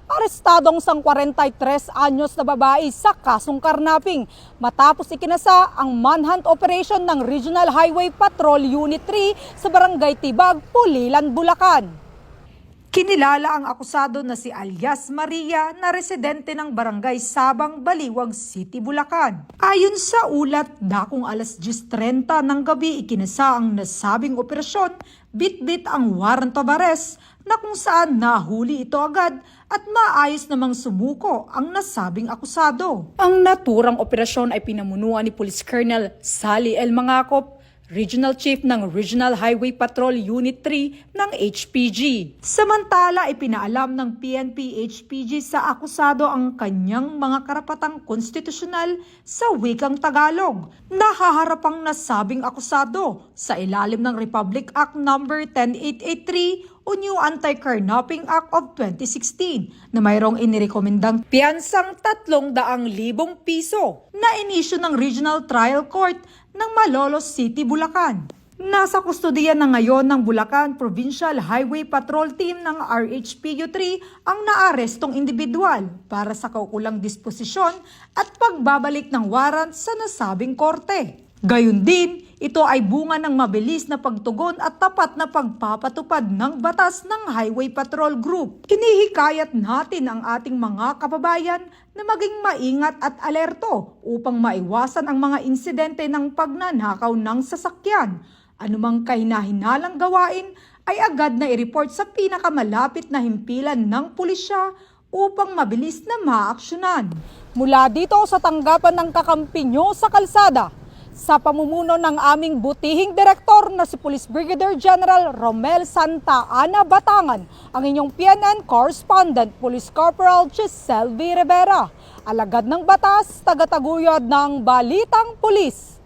arestadong sang 43 anyos na babae sa kasong karnaping matapos ikinasa ang manhunt operation ng Regional Highway Patrol Unit 3 sa Barangay Tibag, Pulilan, Bulacan. Kinilala ang akusado na si alias Maria na residente ng Barangay Sabang, Baliwag City, Bulacan. Ayon sa ulat, dakong alas 10:30 ng gabi ikinasa ang nasabing operasyon, bitbit ang warrant of arrest na kung saan nahuli ito agad at maayos namang sumuko ang nasabing akusado. Ang naturang operasyon ay pinamunuan ni Police Colonel Sally L. Mangakop, Regional Chief ng Regional Highway Patrol Unit 3 ng HPG. Samantala, ipinaalam ng PNP HPG sa akusado ang kanyang mga karapatang konstitusyonal sa wikang Tagalog. Nahaharapang nasabing akusado sa ilalim ng Republic Act No. 10883 o New Anti-Carnapping Act of 2016 na mayroong inirekomendang piyansang 300,000 piso na inisyu ng Regional Trial Court ng Malolos City, Bulacan. Nasa kustodiya na ngayon ng Bulacan Provincial Highway Patrol Team ng RHPU-3 ang naarestong individual para sa kaukulang disposisyon at pagbabalik ng warrant sa nasabing korte. Gayun din, ito ay bunga ng mabilis na pagtugon at tapat na pagpapatupad ng batas ng Highway Patrol Group. Hinihikayat natin ang ating mga kababayan na maging maingat at alerto upang maiwasan ang mga insidente ng pagnanakaw ng sasakyan. Anumang kahina-hinalang gawain ay agad na i-report sa pinakamalapit na himpilan ng pulisya upang mabilis na maaksyonan. Mula dito sa tanggapan ng kakampi nyo sa kalsada, sa pamumuno ng aming butihing direktor na si Police Brigadier General Romel Santa Ana Batangan, ang inyong PNN Correspondent Police Corporal Giselle V. Rivera, alagad ng batas, tagataguyod ng Balitang Pulis.